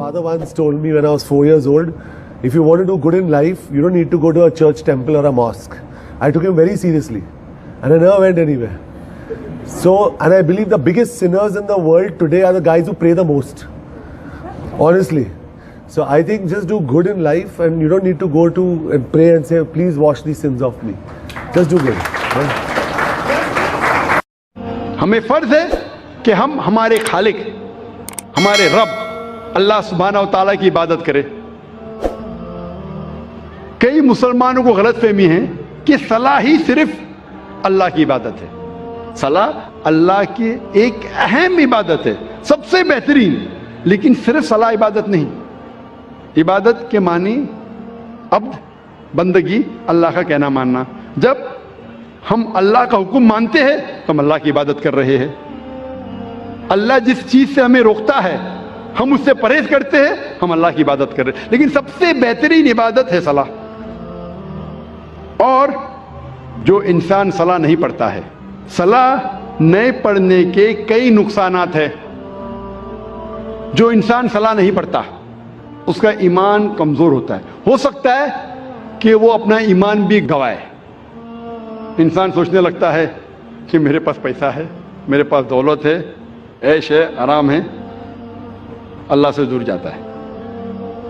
father once told me when I was 4 years old, if you want to do good in life, you don't need to go to a church, temple or a mosque. I took him very seriously and I never went anywhere. So, and I believe the biggest sinners in the world today are the guys who pray the most. Honestly. So I think just do good in life and you don't need to go to and pray and say, please wash these sins off me. Just do good. ہمیں فرض ہے کہ ہم ہمارے خالق ہمارے رب اللہ سبحانہ و تعالیٰ کی عبادت کریں. کئی مسلمانوں کو غلط فہمی ہے کہ صلاح ہی صرف اللہ کی عبادت ہے. صلاح اللہ کی ایک اہم عبادت ہے, سب سے بہترین, لیکن صرف صلاح عبادت نہیں. عبادت کے معنی عبد, بندگی, اللہ کا کہنا ماننا. جب ہم اللہ کا حکم مانتے ہیں تو ہم اللہ کی عبادت کر رہے ہیں. اللہ جس چیز سے ہمیں روکتا ہے ہم اس سے پرہیز کرتے ہیں, ہم اللہ کی عبادت کر رہے ہیں. لیکن سب سے بہترین عبادت ہے صلاح. اور جو انسان صلاح نہیں پڑھتا ہے, صلاح نہیں پڑھنے کے کئی نقصانات ہیں. جو انسان صلاح نہیں پڑھتا اس کا ایمان کمزور ہوتا ہے. ہو سکتا ہے کہ وہ اپنا ایمان بھی گوائے. انسان سوچنے لگتا ہے کہ میرے پاس پیسہ ہے, میرے پاس دولت ہے, عیش ہے, آرام ہے, اللہ سے دور جاتا ہے.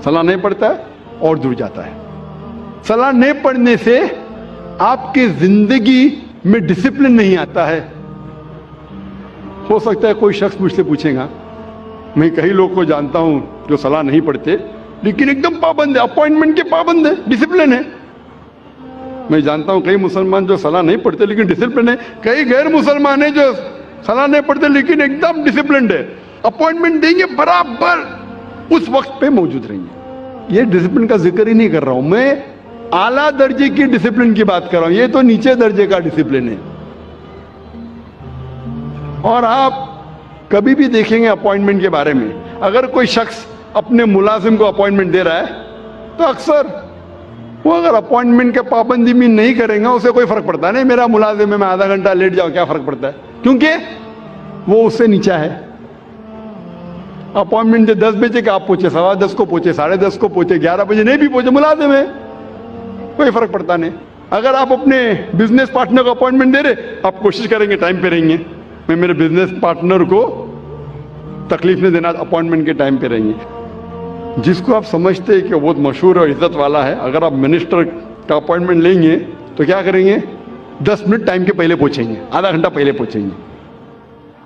صلاح نہیں پڑھتا ہے اور دور جاتا ہے. صلاح نہیں پڑھنے سے آپ کی زندگی میں ڈسپلن نہیں آتا ہے. ہو سکتا ہے کوئی شخص مجھ سے پوچھے گا, میں کئی لوگ کو جانتا ہوں جو صلاح نہیں پڑھتے لیکن ایک دم پابند ہے, اپوائنٹمنٹ کے پابند ہے, ڈسپلن ہے. میں جانتا ہوں کئی مسلمان جو صلاح نہیں پڑھتے لیکن ڈسپلن ہے. کئی غیر مسلمان ہیں جو صلاح نہیں پڑھتے لیکن ایک دم ڈسپلنڈ ہے. اپوائنٹمنٹ دیں گے برابر اس وقت پہ موجود رہیں گے. یہ ڈسپلن کا ذکر ہی نہیں کر رہا ہوں, میں اعلیٰ درجے کی ڈسپلن کی بات کر رہا ہوں. یہ تو نیچے درجے کا ڈسپلن ہے. اور آپ کبھی بھی دیکھیں گے اپوائنٹمنٹ کے بارے میں, اگر کوئی شخص اپنے ملازم کو اپوائنٹمنٹ دے رہا ہے تو اکثر وہ اگر اپوائنٹمنٹ کے پابندی میں نہیں کریں گا اسے کوئی فرق پڑتا نہیں. میرا ملازم ہے, میں آدھا گھنٹہ لیٹ جاؤں, کیا فرق پڑتا ہے, کیونکہ وہ اس سے نیچا ہے. اپوائنٹمنٹ دے 10 بجے کا, آپ پہنچے 10:15 کو پہنچے, 10:30 کو پہنچے, 11 بجے نہیں بھی پہنچے, ملازم ہے, کوئی فرق پڑتا نہیں. اگر آپ اپنے بزنس پارٹنر کو اپوائنٹمنٹ دے رہے, آپ کوشش کریں گے ٹائم پہ رہیں گے. میں میرے بزنس پارٹنر کو تکلیف نہیں دینا, اپوائنٹمنٹ کے ٹائم پہ رہیں گے. جس کو آپ سمجھتے ہیں کہ بہت مشہور اور عزت والا ہے, اگر آپ منسٹر کا اپوائنٹمنٹ لیں گے تو کیا کریں گے, 10 منٹ ٹائم کے پہلے پہنچیں گے, آدھا گھنٹہ پہلے پہنچیں گے.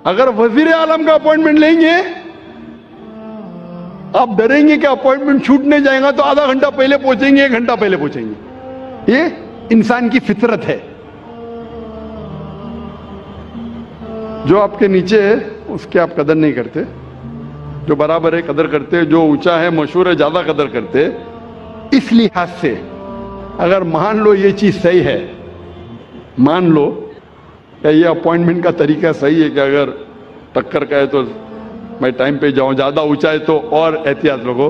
اگر وزیر اعظم کا اپوائنٹمنٹ لیں گے آپ ڈریں گے کہ اپوائنٹمنٹ چھوٹنے جائے گا تو آدھا گھنٹہ پہلے پہنچیں گے, 1 گھنٹہ پہلے پہنچیں گے. یہ انسان کی فطرت ہے. جو آپ کے نیچے ہے اس کی آپ قدر نہیں کرتے, جو برابر ہے قدر کرتے, جو اونچا ہے مشہور ہے زیادہ قدر کرتے. اس لحاظ سے اگر مان لو یہ چیز صحیح ہے, مان لو کہ یہ اپوائنٹمنٹ کا طریقہ صحیح ہے کہ اگر ٹکر کا ہے تو میں ٹائم پہ جاؤں, زیادہ اونچا ہے تو اور احتیاط لوگوں.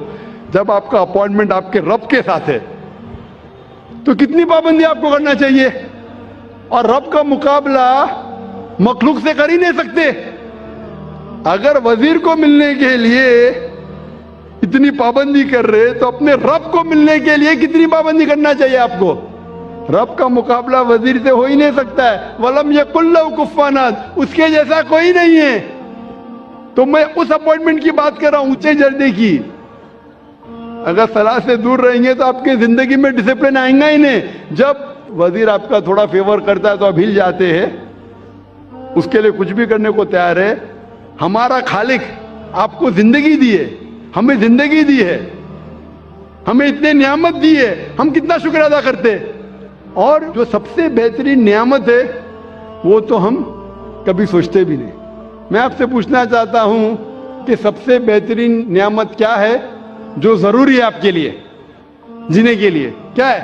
جب آپ کا اپوائنٹمنٹ آپ کے رب کے ساتھ ہے تو کتنی پابندی آپ کو کرنا چاہیے, اور رب کا مقابلہ مخلوق سے کر ہی نہیں سکتے. اگر وزیر کو ملنے کے لیے اتنی پابندی کر رہے تو اپنے رب کو ملنے کے لیے کتنی پابندی کرنا چاہیے آپ کو. رب کا مقابلہ وزیر سے ہو ہی نہیں سکتا ہے. وَلَمْ يَكُنْ لَهُ كُفُوًا أَحَدٌ, اس کے جیسا کوئی نہیں ہے. تو میں اس اپوائنٹمنٹ کی بات کر رہا ہوں, اونچے درجے کی. اگر صلاح سے دور رہیں گے تو آپ کی زندگی میں ڈسپلن آئیں گا ہی نہیں. جب وزیر آپ کا تھوڑا فیور کرتا ہے تو آپ ہل جاتے ہیں, اس کے لیے کچھ بھی کرنے کو تیار ہے. ہمارا خالق آپ کو زندگی دی ہے, ہمیں زندگی دی ہے, ہمیں اتنے نعمت دی ہے, ہم کتنا شکر ادا کرتے. اور جو سب سے بہترین نعمت ہے وہ تو ہم کبھی سوچتے بھی نہیں. میں آپ سے پوچھنا چاہتا ہوں کہ سب سے بہترین نعمت کیا ہے جو ضروری ہے آپ کے لیے جینے کے لیے, کیا ہے,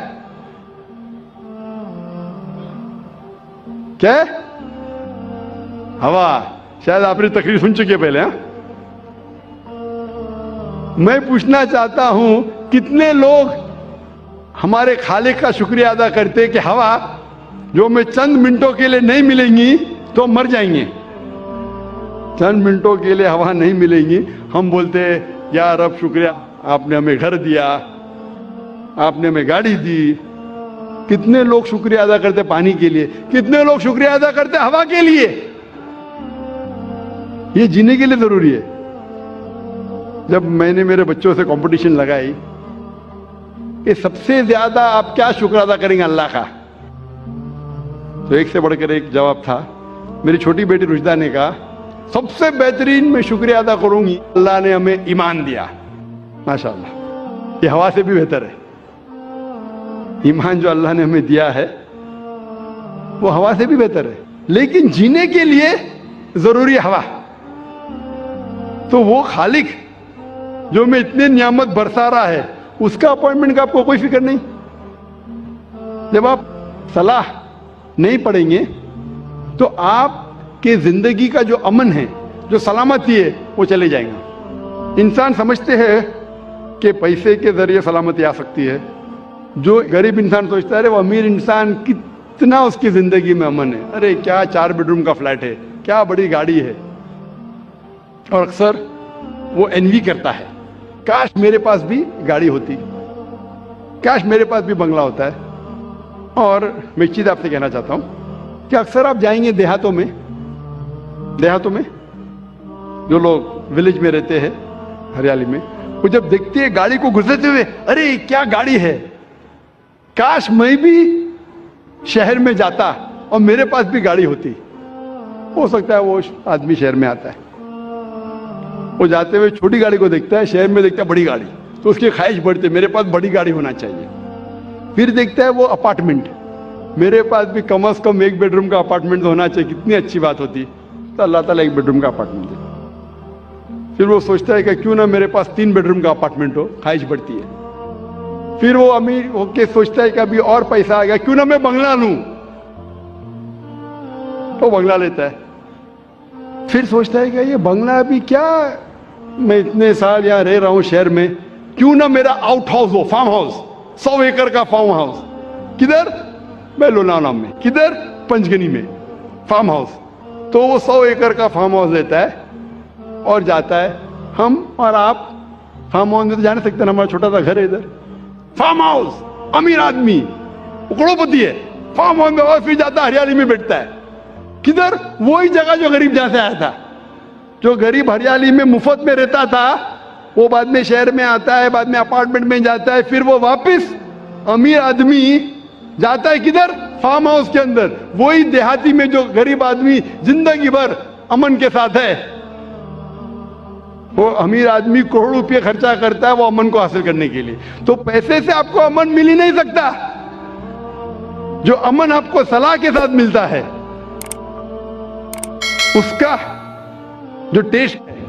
کیا ہے؟ ہوا. شاید آپ نے تقریر سن چکے پہلے. میں پوچھنا چاہتا ہوں کتنے لوگ ہمارے خالق کا شکریہ ادا کرتے کہ ہوا جو ہمیں چند منٹوں کے لیے نہیں ملیں گی تو مر جائیں گے. چند منٹوں کے لیے ہوا نہیں ملیں گی, ہم بولتے یا رب شکریہ آپ نے ہمیں گھر دیا, آپ نے ہمیں گاڑی دی. کتنے لوگ شکریہ ادا کرتے پانی کے لیے, کتنے لوگ شکریہ ادا کرتے ہوا کے لیے. یہ جینے کے لیے ضروری ہے. جب میں نے میرے بچوں سے کمپٹیشن لگائی کہ سب سے زیادہ آپ کیا شکر ادا کریں گے اللہ کا, تو ایک سے بڑھ کر ایک جواب تھا. میری چھوٹی بیٹی رشدہ نے کہا سب سے بہترین میں شکریہ ادا کروں گی اللہ نے ہمیں ایمان دیا. ماشاءاللہ, یہ ہوا سے بھی بہتر ہے. ایمان جو اللہ نے ہمیں دیا ہے وہ ہوا سے بھی بہتر ہے, لیکن جینے کے لیے ضروری ہوا. تو وہ خالق جو میں اتنے نعمت برسا رہا ہے اس کا اپوائنٹمنٹ کا آپ کو کوئی فکر نہیں. جب آپ صلاح نہیں پڑھیں گے تو آپ کے زندگی کا جو امن ہے, جو سلامتی ہے, وہ چلے جائیں گا. انسان سمجھتے ہیں کہ پیسے کے ذریعے سلامتی آ سکتی ہے. جو غریب انسان سوچتا ہے وہ امیر انسان کتنا اس کی زندگی میں امن ہے, ارے کیا 4 بیڈ روم کا فلیٹ ہے, کیا بڑی گاڑی ہے. اور اکثر وہ انوی کرتا ہے, کاش میرے پاس بھی گاڑی ہوتی, کاش میرے پاس بھی بنگلہ ہوتا ہے. اور میں ایک چیز آپ سے کہنا چاہتا ہوں کہ اکثر آپ جائیں گے دیہاتوں میں جو لوگ ولیج میں رہتے ہیں ہریالی میں, وہ جب دیکھتے ہیں گاڑی کو گزرتے ہوئے, ارے کیا گاڑی ہے, کاش میں بھی شہر میں جاتا اور میرے پاس بھی گاڑی ہوتی. ہو سکتا ہے وہ آدمی شہر میں آتا ہے, وہ جاتے ہوئے چھوٹی گاڑی کو دیکھتا ہے, شہر میں دیکھتا ہے بڑی گاڑی, تو اس کی خواہش بڑھتی ہے میرے پاس بڑی گاڑی ہونا چاہیے. پھر دیکھتا ہے وہ اپارٹمنٹ, میرے پاس بھی کم از کم 1 بیڈ روم کا اپارٹمنٹ ہونا چاہیے, کتنی اچھی بات ہوتی. تو اللہ تعالیٰ 1 بیڈ روم کا اپارٹمنٹ دے. پھر وہ سوچتا ہے کہ کیوں نہ میرے پاس 3 بیڈ روم کا اپارٹمنٹ ہو, خواہش بڑھتی ہے. پھر وہ امیر ہو کے سوچتا ہے کہ ابھی اور پیسہ آ گیا, کیوں نہ میں بنگلہ لوں, تو بنگلہ لیتا ہے. پھر سوچتا ہے کہ یہ بنگلہ ابھی کیا, میں اتنے سال یہاں رہ رہا ہوں شہر میں, کیوں نہ میرا آؤٹ ہاؤس ہو, فارم ہاؤس, 100 ایکڑ کا فارم ہاؤس. کدھر؟ میں لوناوالا میں. کدھر؟ پنچگنی میں فارم ہاؤس. تو وہ 100 ایکڑ کا فارم ہاؤس لیتا ہے اور جاتا ہے. ہم اور آپ فارم ہاؤس میں تو جا نہیں سکتے, ہمارا چھوٹا سا گھر ہے ادھر. فارم ہاؤس, امیر آدمی, کروڑپتی ہے, فارم ہاؤس میں, اور پھر جاتا ہریالی میں بیٹھتا ہے. کدھر؟ وہی جگہ جو غریب جہاں سے آیا تھا. جو غریب ہریالی میں مفت میں رہتا تھا وہ بعد میں شہر میں آتا ہے, بعد میں اپارٹمنٹ میں جاتا ہے, پھر وہ واپس امیر آدمی جاتا ہے کدھر؟ فارم ہاؤس کے اندر. وہی دیہاتی میں جو غریب آدمی زندگی بھر امن کے ساتھ ہے, وہ امیر آدمی کروڑوں روپے خرچہ کرتا ہے وہ امن کو حاصل کرنے کے لیے. تو پیسے سے آپ کو امن مل ہی نہیں سکتا. جو امن آپ کو صلاح کے ساتھ ملتا ہے اس کا جو ٹیسٹ ہے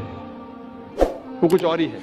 وہ کچھ اور ہی ہے.